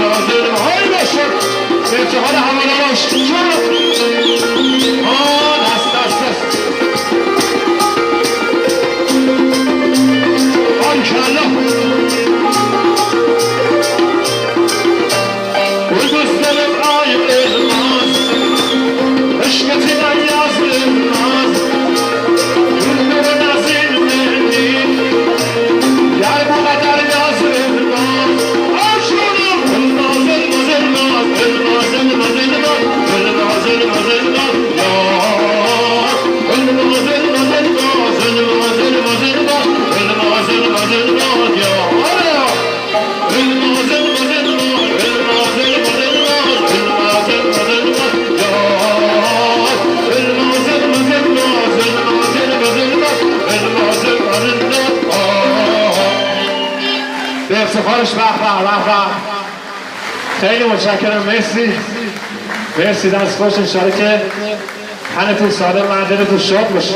های باشد به افتخار حواله باش دست آنکالله و دوستم آی الماس عشقتی نیاز الماس دور نزیل منی گر بقدر یاز الماس آشونم الماس الماس الماس الماس الماس الماس الماس الماس الماس به افتخارش به خیلی متشکرم مرسی دست خوش انشاءالله که تنتون سالم و دلتون شاد باشه